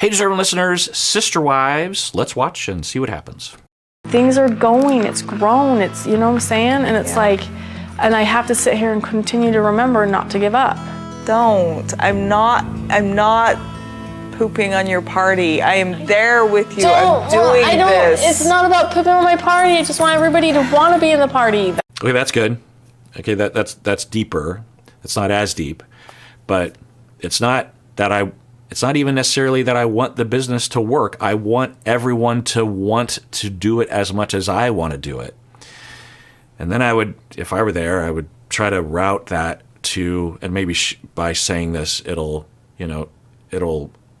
Hey, deserving listeners, sister wives, let's watch and see what happens. Things are going, it's grown, it's, you know what I'm saying? And it's like, and I have to sit here and continue to remember not to give up. Don't. I'm not pooping on your party. I am there with you. I'm doing this. It's not about pooping on my party. I just want everybody to want to be in the party. Okay, that's good. Okay, that's deeper. It's not as deep, but it's not even necessarily that I want the business to work. I want everyone to want to do it as much as I want to do it. And then I would, if I were there, I would try to route that to, and maybe by saying this, it'll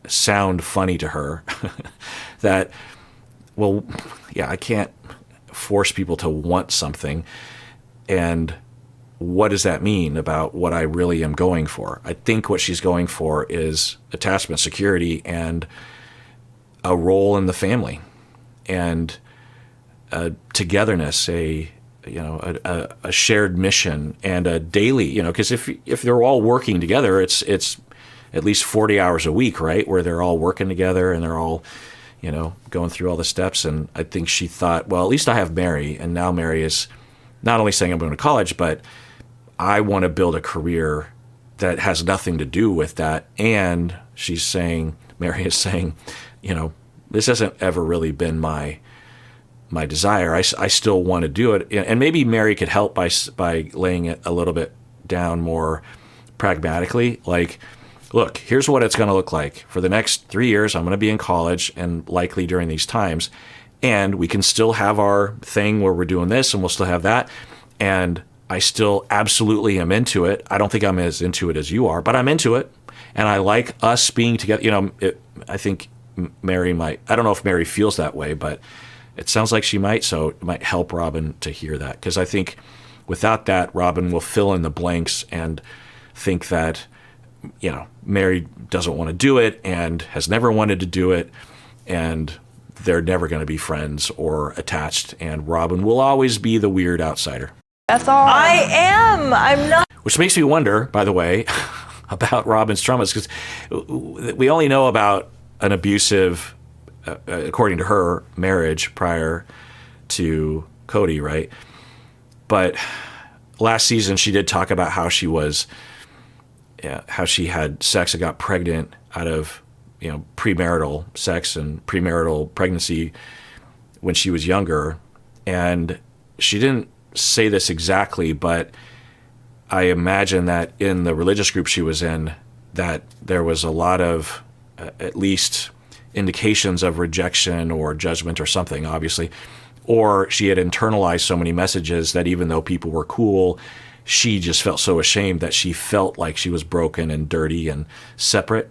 sound funny to her that, well, yeah, I can't force people to want something. And what does that mean about what I really am going for? I think what she's going for is attachment, security, and a role in the family, and togetherness, a shared mission, and a daily, because if they're all working together, it's at least 40 hours a week, right, where they're all working together and they're all, going through all the steps. And I think she thought, well, at least I have Mary, and now Mary is not only saying I'm going to college, but I want to build a career that has nothing to do with that. And Mary is saying, this hasn't ever really been my desire. I still want to do it. And maybe Mary could help by laying it a little bit down more pragmatically. Like, look, here's what it's going to look like. For the next 3 years, I'm going to be in college, and likely during these times. And we can still have our thing where we're doing this, and we'll still have that. And I still absolutely am into it. I don't think I'm as into it as you are, but I'm into it. And I like us being together. I think Mary might, I don't know if Mary feels that way, but it sounds like she might. So it might help Robyn to hear that. Because I think without that, Robyn will fill in the blanks and think that, Mary doesn't want to do it and has never wanted to do it. And they're never going to be friends or attached. And Robyn will always be the weird outsider. That's all. I am. I'm not. Which makes me wonder, by the way, about Robyn's traumas, because we only know about an abusive, according to her, marriage prior to Cody, right? But last season she did talk about how she had sex and got pregnant out of premarital sex and premarital pregnancy when she was younger. And she didn't say this exactly, but I imagine that in the religious group she was in, that there was a lot of at least indications of rejection or judgment or something, obviously. Or she had internalized so many messages that even though people were cool, she just felt so ashamed that she felt like she was broken and dirty and separate.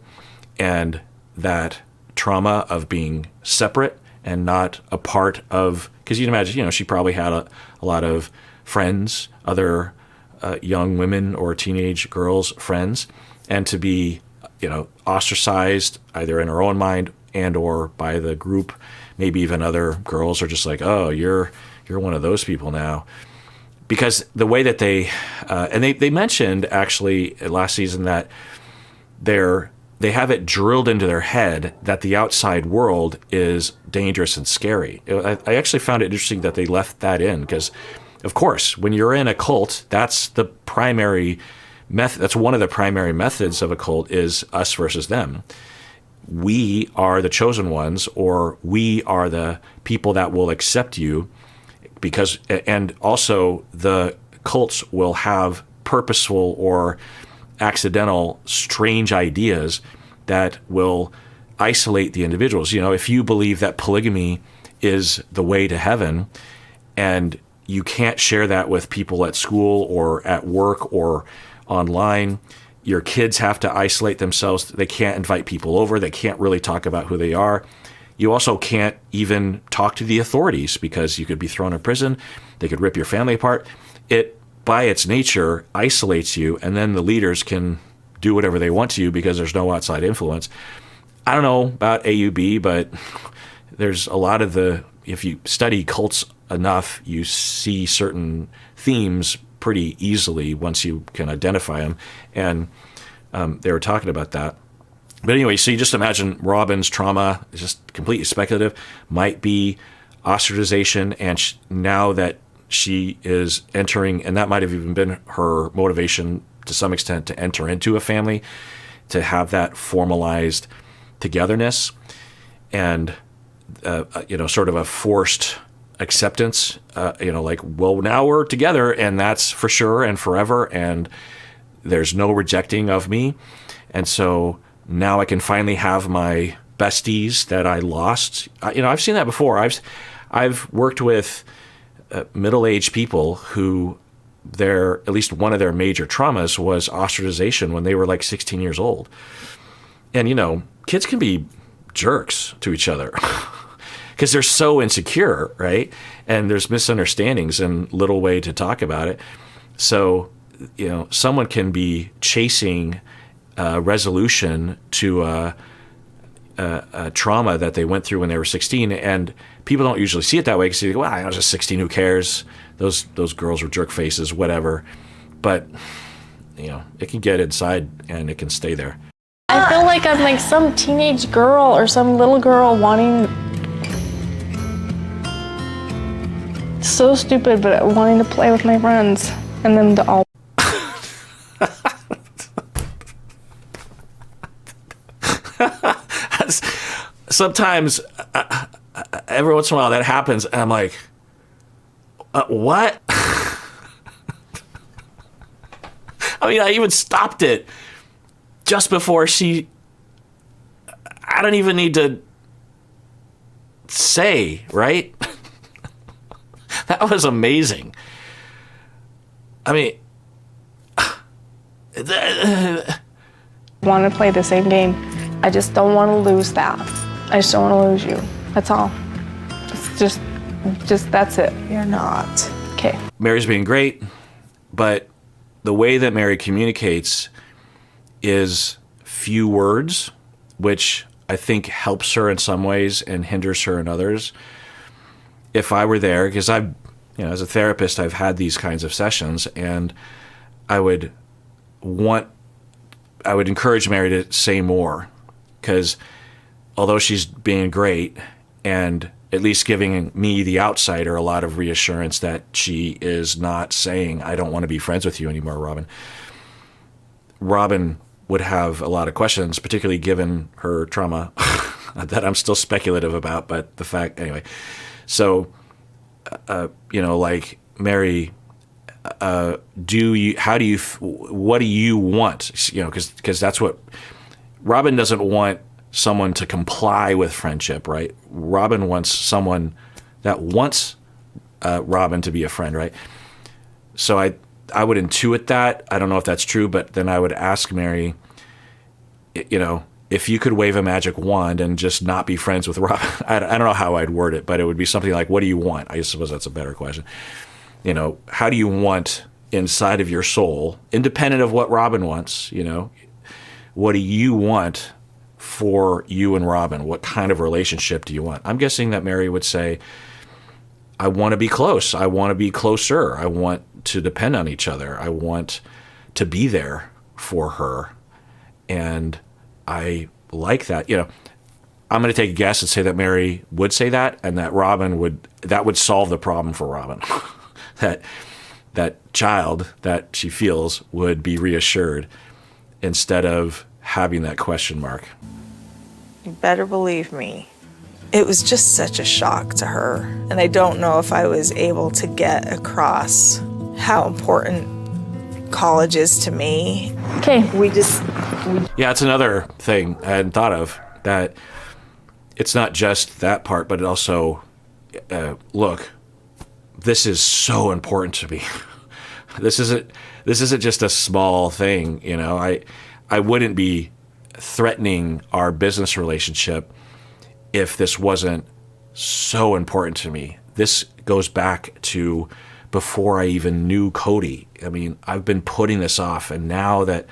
And that trauma of being separate and not a part of, because you can imagine, she probably had a lot of friends, other young women or teenage girls' friends, and to be, ostracized either in her own mind and or by the group. Maybe even other girls are just like, oh, you're one of those people now. Because the way that they mentioned actually last season that they have it drilled into their head that the outside world is dangerous and scary. I actually found it interesting that they left that in, because, of course, when you're in a cult, that's the primary method. That's one of the primary methods of a cult, is us versus them. We are the chosen ones, or we are the people that will accept you, and also the cults will have purposeful or accidental, strange ideas that will isolate the individuals. If you believe that polygamy is the way to heaven, and you can't share that with people at school or at work or online, your kids have to isolate themselves. They can't invite people over. They can't really talk about who they are. You also can't even talk to the authorities, because you could be thrown in prison. They could rip your family apart. It, by its nature, isolates you, and then the leaders can do whatever they want to you because there's no outside influence. I don't know about AUB, but there's a lot of if you study cults enough, you see certain themes pretty easily once you can identify them. And they were talking about that. But anyway, so you just imagine Robyn's trauma, is just completely speculative, might be ostracization. And now that she is entering, and that might have even been her motivation to some extent to enter into a family, to have that formalized togetherness and, sort of a forced acceptance, like, well, now we're together and that's for sure and forever. And there's no rejecting of me. And so now I can finally have my besties that I lost. I've seen that before. I've worked with middle-aged people who at least one of their major traumas was ostracization when they were like 16 years old. And, kids can be jerks to each other because they're so insecure, right? And there's misunderstandings and little way to talk about it. So, someone can be chasing resolution to a trauma that they went through when they were 16, and people don't usually see it that way because they think, well, I was just 16, who cares? Those girls were jerk faces, whatever. But it can get inside and it can stay there. I feel like I'm like some teenage girl or some little girl wanting, so stupid, but wanting to play with my friends and them to all. Sometimes, every once in a while, that happens, and I'm like, what? I even stopped it just before I don't even need to say, right? That was amazing. Want to play the same game. I just don't want to lose that. I just don't want to lose you. That's all. It's just that's it. You're not. Okay. Mary's being great, but the way that Mary communicates is few words, which I think helps her in some ways and hinders her in others. If I were there, because as a therapist, I've had these kinds of sessions, and I would encourage Mary to say more, because although she's being great and at least giving me, the outsider, a lot of reassurance that she is not saying, I don't want to be friends with you anymore, Robyn. Robyn would have a lot of questions, particularly given her trauma that I'm still speculative about, but the fact, anyway. So, like, Mary, what do you want? Because that's what, Robyn doesn't want someone to comply with friendship, right? Robyn wants someone that wants Robyn to be a friend, right? So I would intuit that. I don't know if that's true, but then I would ask Mary, if you could wave a magic wand and just not be friends with Robyn. I don't know how I'd word it, but it would be something like, what do you want? I suppose that's a better question. How do you want inside of your soul, independent of what Robyn wants, what do you want for you and Robyn? What kind of relationship do you want? I'm guessing that Mary would say, I want to be close. I want to be closer. I want to depend on each other. I want to be there for her. And I like that. I'm going to take a guess and say that Mary would say that, and that that would solve the problem for Robyn. that child that she feels would be reassured instead of having that question mark. You better believe me. It was just such a shock to her. And I don't know if I was able to get across how important college is to me. Okay. Yeah, it's another thing I hadn't thought of, that it's not just that part, but it also, look, this is so important to me. This isn't just a small thing, I wouldn't be threatening our business relationship if this wasn't so important to me. This goes back to before I even knew Cody. I've been putting this off, and now that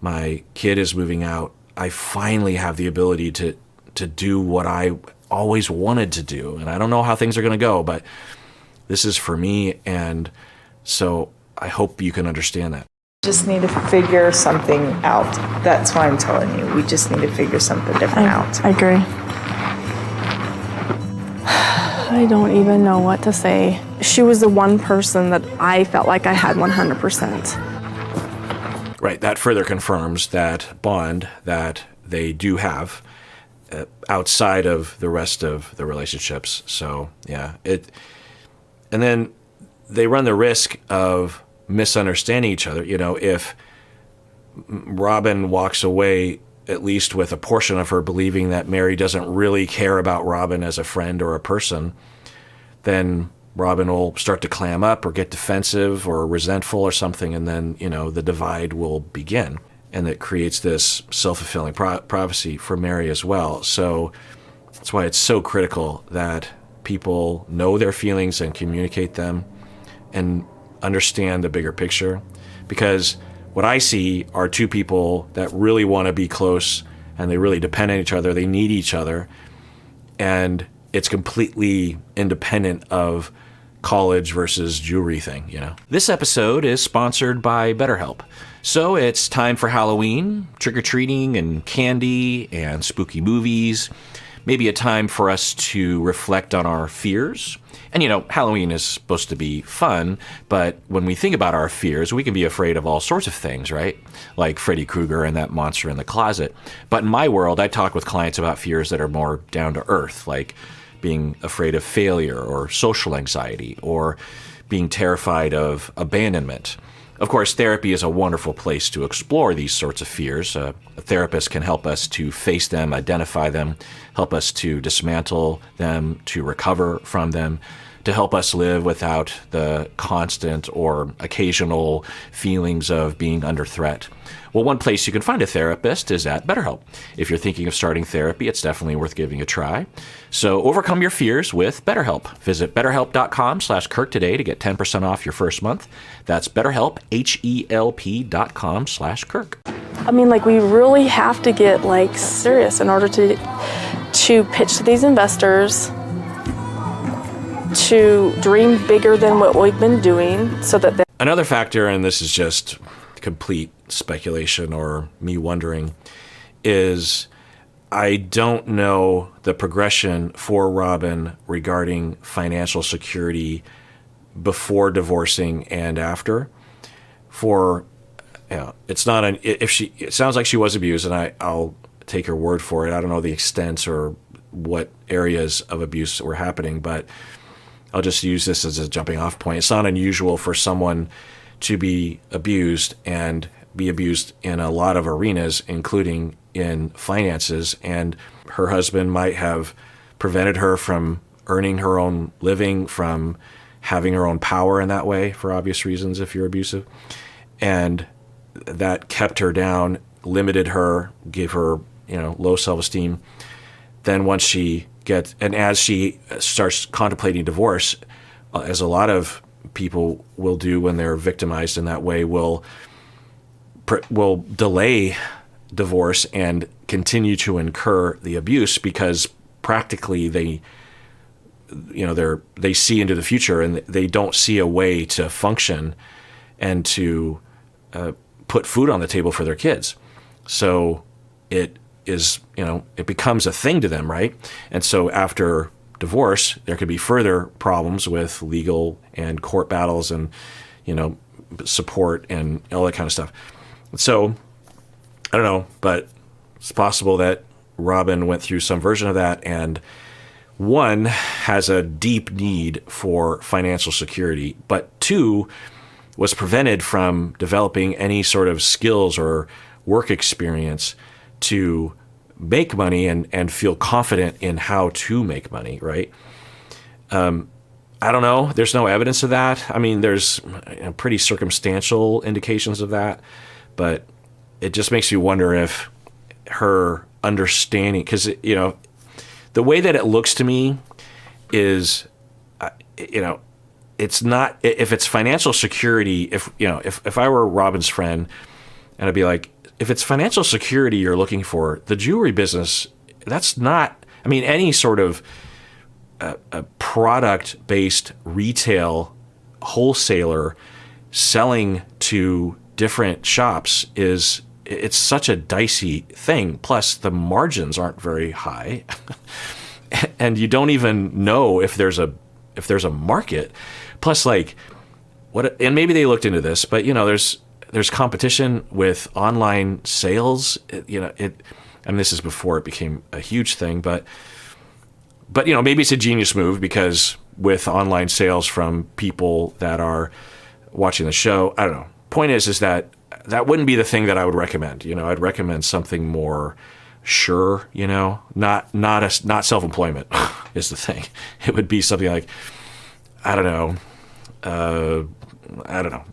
my kid is moving out, I finally have the ability to do what I always wanted to do. And I don't know how things are going to go, but this is for me, and so I hope you can understand that. Just need to figure something out. That's why I'm telling you. We just need to figure something different out. I agree. I don't even know what to say. She was the one person that I felt like I had 100%. Right. That further confirms that bond that they do have outside of the rest of the relationships. So, yeah. And then they run the risk of misunderstanding each other. You know, if Robyn walks away at least with a portion of her believing that Mary doesn't really care about Robyn as a friend or a person, then Robyn will start to clam up or get defensive or resentful or something, and then, you know, the divide will begin. And it creates this self-fulfilling prophecy for Mary as well. So that's why it's so critical that people know their feelings and communicate them and understand the bigger picture. Because what I see are two people that really want to be close and they really depend on each other. They need each other. And it's completely independent of college versus jewelry thing, you know. This episode is sponsored by BetterHelp. So it's time for Halloween, trick-or-treating and candy and spooky movies. Maybe a time for us to reflect on our fears. And, you know, Halloween is supposed to be fun, but when we think about our fears, we can be afraid of all sorts of things, right? Like Freddy Krueger and that monster in the closet. But in my world, I talk with clients about fears that are more down to earth, like being afraid of failure or social anxiety or being terrified of abandonment. Of course, therapy is a wonderful place to explore these sorts of fears. A therapist can help us to face them, identify them, help us to dismantle them, to recover from them, to help us live without the constant or occasional feelings of being under threat. Well, one place you can find a therapist is at BetterHelp. If you're thinking of starting therapy, it's definitely worth giving a try. So overcome your fears with BetterHelp. Visit BetterHelp.com/Kirk today to get 10% off your first month. That's BetterHelp, HELP.com/Kirk. I mean, like, we really have to get, like, serious in order to pitch to these investors, to dream bigger than what we've been doing so that Another factor, and this is just complete speculation or me wondering, is I don't know the progression for Robyn regarding financial security before divorcing and after. For, you know, it's not an, if she, it sounds like she was abused, and I'll take her word for it. I don't know the extent or what areas of abuse were happening, but I'll just use this as a jumping off point. It's not unusual for someone to be abused and be abused in a lot of arenas, including in finances. And her husband might have prevented her from earning her own living, from having her own power in that way, for obvious reasons if you're abusive. And that kept her down, limited her, gave her, you know, low self-esteem. Then once she gets, and as she starts contemplating divorce, as a lot of people will do when they're victimized in that way, will delay divorce and continue to incur the abuse because practically they see into the future and they don't see a way to function and to put food on the table for their kids. So it is, you know, it becomes a thing to them, right? And so after divorce, there could be further problems with legal and court battles and, you know, support and all that kind of stuff. So I don't know, but it's possible that Robyn went through some version of that, and one, has a deep need for financial security, but two, was prevented from developing any sort of skills or work experience to make money and feel confident in how to make money, right? I don't know. There's no evidence of that. I mean, there's pretty circumstantial indications of that, but it just makes you wonder if her understanding, because, you know, the way that it looks to me is, you know, it's not, if it's financial security, if I were Robyn's friend, and I'd be like, if it's financial security you're looking for, the jewelry business, that's not, I mean, any sort of a product-based retail wholesaler selling to different shops it's such a dicey thing. Plus the margins aren't very high. And you don't even know if there's a market. Plus, like, and maybe they looked into this, but there's competition with online sales. This is before it became a huge thing, but maybe it's a genius move, because with online sales from people that are watching the show, I don't know. Point is that wouldn't be the thing that I would recommend. I'd recommend something more sure, not self-employment is the thing. It would be something like, I don't know,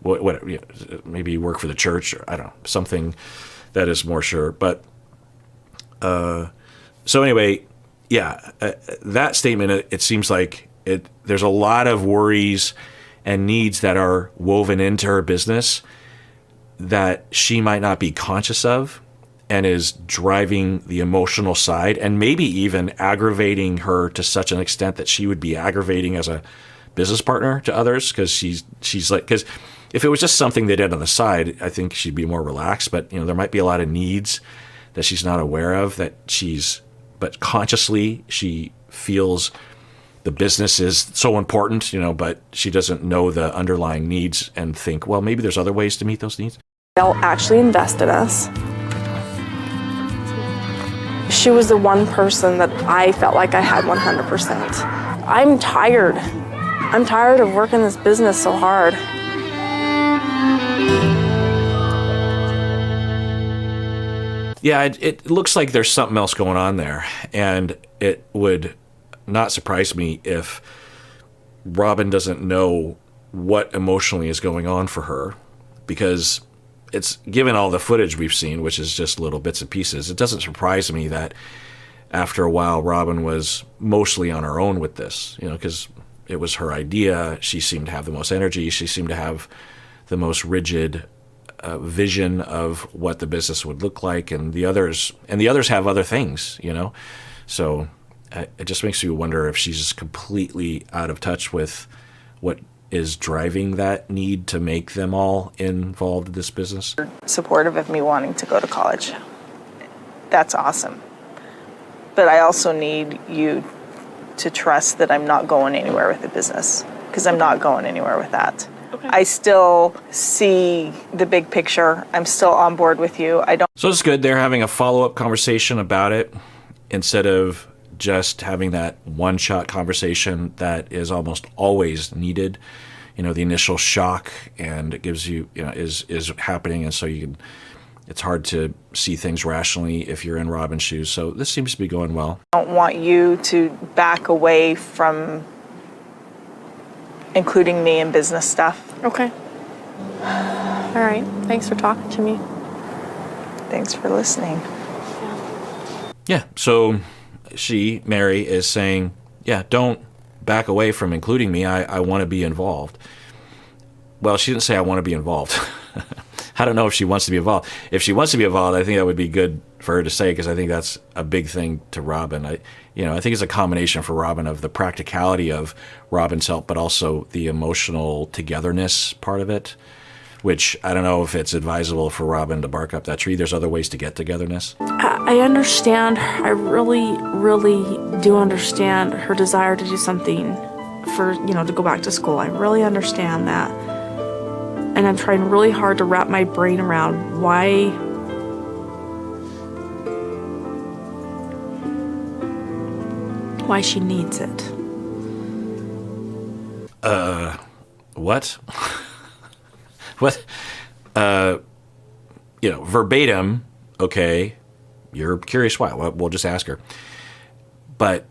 what maybe work for the church, or I don't know, something that is more sure. But so anyway, that statement, it seems like there's a lot of worries and needs that are woven into her business that she might not be conscious of, and is driving the emotional side, and maybe even aggravating her to such an extent that she would be aggravating as a business partner to others, because she's like, because if it was just something they did on the side, I think she'd be more relaxed. But there might be a lot of needs that she's not aware of, but consciously she feels the business is so important, but she doesn't know the underlying needs and think, well, maybe there's other ways to meet those needs. They'll actually invest in us. She was the one person that I felt like I had 100%. I'm tired. I'm tired of working this business so hard. Yeah, it looks like there's something else going on there, and it would not surprise me if Robyn doesn't know what emotionally is going on for her, because it's given all the footage we've seen, which is just little bits and pieces. It doesn't surprise me that after a while Robyn was mostly on her own with this, because it was her idea. She seemed to have the most energy. She seemed to have the most rigid vision of what the business would look like, and the others have other things, So it just makes you wonder if she's completely out of touch with what is driving that need to make them all involved in this business. Supportive of me wanting to go to college. That's awesome. But I also need you to trust that I'm not going anywhere with the business, because I'm not going anywhere with that. Okay. I still see the big picture. I'm still on board with you. So it's good they're having a follow-up conversation about it, instead of just having that one-shot conversation that is almost always needed. The initial shock, and it gives you, is happening, and so it's hard to see things rationally if you're in Robyn's shoes. So this seems to be going well. I don't want you to back away from including me in business stuff. Okay. All right. Thanks for talking to me. Thanks for listening. Yeah. So Mary is saying, don't back away from including me. I want to be involved. Well, she didn't say I want to be involved. I don't know if she wants to be involved. If she wants to be involved, I think that would be good for her to say, because I think that's a big thing to Robyn. I think it's a combination for Robyn of the practicality of Robyn's help, but also the emotional togetherness part of it, which I don't know if it's advisable for Robyn to bark up that tree. There's other ways to get togetherness. I understand. I really, really do understand her desire to do something for, to go back to school. I really understand that. And I'm trying really hard to wrap my brain around why she needs it. What? What? Verbatim, okay, you're curious why. Well, we'll just ask her. But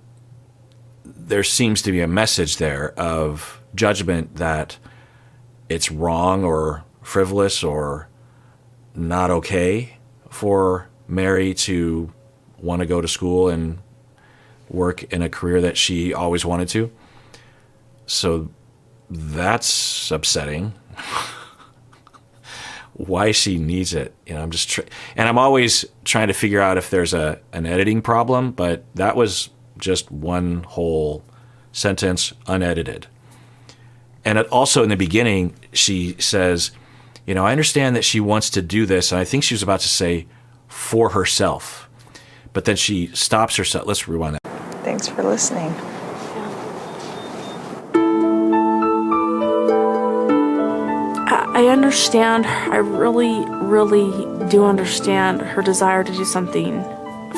there seems to be a message there of judgment that it's wrong or frivolous or not okay for Mary to want to go to school and work in a career that she always wanted to. So that's upsetting. Why she needs it, I'm just and I'm always trying to figure out if there's an editing problem, but that was just one whole sentence unedited. And also in the beginning, she says, I understand that she wants to do this, and I think she was about to say for herself, but then she stops herself. Let's rewind that. Thanks for listening. I understand. I really, really do understand her desire to do something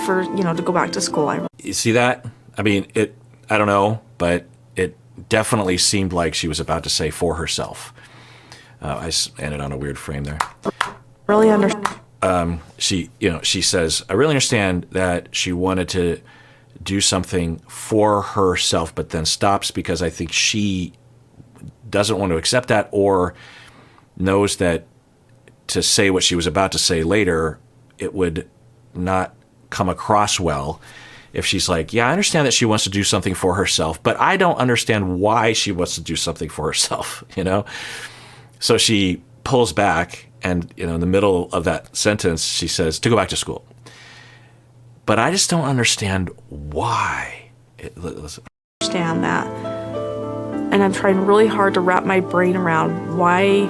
for, to go back to school. You see that? I mean, I don't know, but it definitely seemed like she was about to say for herself. I ended on a weird frame there. Really understand. She says, I really understand that she wanted to do something for herself, but then stops because I think she doesn't want to accept that, or knows that to say what she was about to say later, it would not come across well if she's like, yeah, I understand that she wants to do something for herself, but I don't understand why she wants to do something for herself, So she pulls back, and, in the middle of that sentence, she says, to go back to school. But I just don't understand why. Listen. Understand that. And I'm trying really hard to wrap my brain around why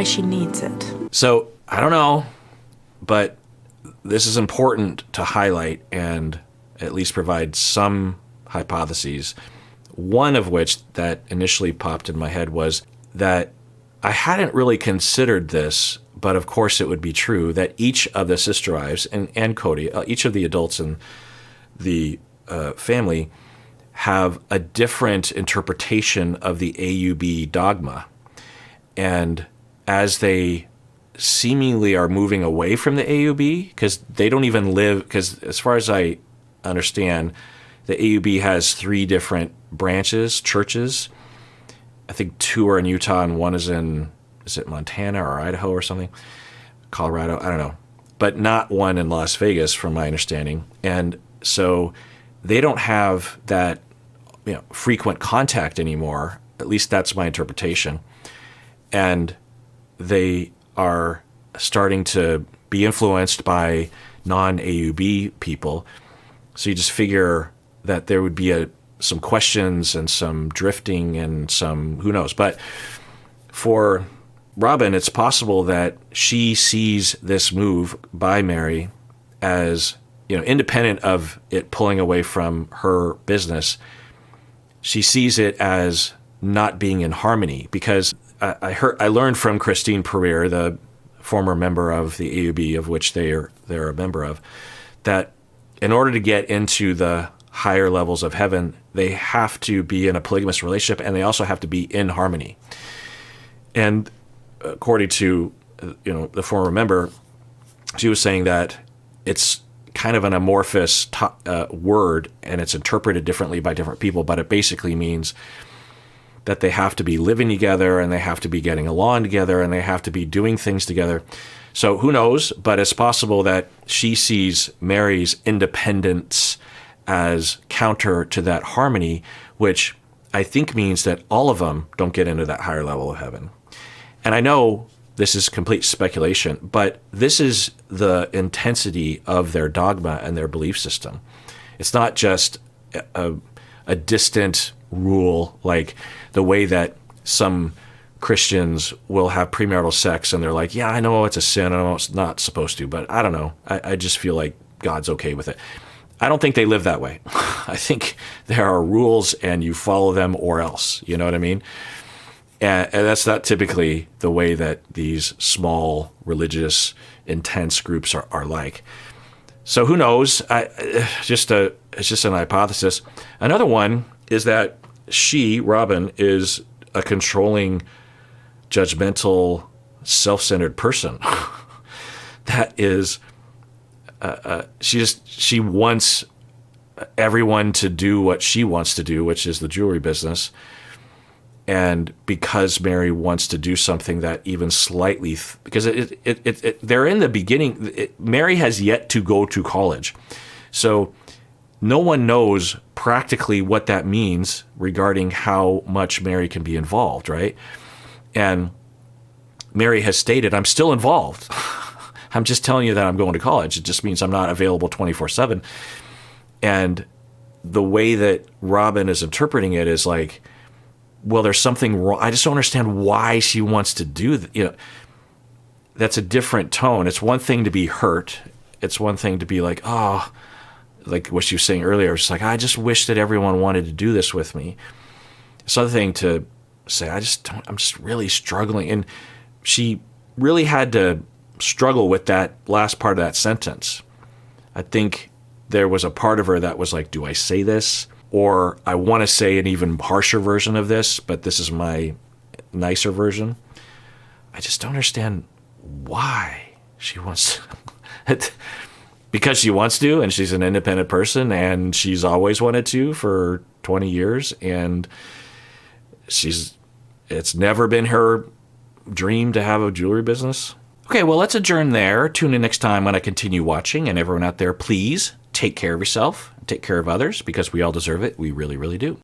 she needs it. So I don't know, but this is important to highlight and at least provide some hypotheses. One of which that initially popped in my head was that I hadn't really considered this, but of course it would be true, that each of the sister wives and Cody, each of the adults in the family have a different interpretation of the AUB dogma. And as they seemingly are moving away from the AUB, because they don't even live, because as far as I understand, the AUB has 3 different branches, churches. I think 2 are in Utah and 1 is it Montana or Idaho or something? Colorado, I don't know. But not one in Las Vegas, from my understanding. And so they don't have that frequent contact anymore. At least that's my interpretation. And they are starting to be influenced by non-AUB people. So you just figure that there would be some questions and some drifting and some, who knows. But for Robyn, it's possible that she sees this move by Mary as, independent of it pulling away from her business. She sees it as not being in harmony, because I learned from Christine Pereira, the former member of the AUB, of which they're a member of, that in order to get into the higher levels of heaven, they have to be in a polygamous relationship, and they also have to be in harmony. And according to the former member, she was saying that it's kind of an amorphous word, and it's interpreted differently by different people, but it basically means that they have to be living together, and they have to be getting along together, and they have to be doing things together. So who knows, but it's possible that she sees Mary's independence as counter to that harmony, which I think means that all of them don't get into that higher level of heaven. And I know this is complete speculation, but this is the intensity of their dogma and their belief system. It's not just a distant rule, like the way that some Christians will have premarital sex and they're like, yeah, I know it's a sin, I know it's not supposed to, but I don't know. I just feel like God's okay with it. I don't think they live that way. I think there are rules and you follow them or else, you know what I mean? And that's not typically the way that these small religious intense groups are like. So who knows? It's just an hypothesis. Another one is that Robyn, is a controlling, judgmental, self-centered person. That is, she wants everyone to do what she wants to do, which is the jewelry business. And because Mary wants to do something that even slightly, because they're in the beginning, Mary has yet to go to college. So no one knows practically what that means regarding how much Mary can be involved, right? And Mary has stated, I'm still involved. I'm just telling you that I'm going to college. It just means I'm not available 24/7. And the way that Robyn is interpreting it is like, well, there's something wrong. I just don't understand why she wants to do that. You know, that's a different tone. It's one thing to be hurt. It's one thing to be like, oh, like what she was saying earlier. It's like, I just wish that everyone wanted to do this with me. It's another thing to say, I'm just really struggling. And she really had to struggle with that last part of that sentence. I think there was a part of her that was like, do I say this? Or I want to say an even harsher version of this, but this is my nicer version. I just don't understand why she wants to. Because she wants to, and she's an independent person, and she's always wanted to for 20 years, and it's never been her dream to have a jewelry business. Okay, well, let's adjourn there. Tune in next time when I continue watching, and everyone out there, please take care of yourself, take care of others, because we all deserve it. We really, really do.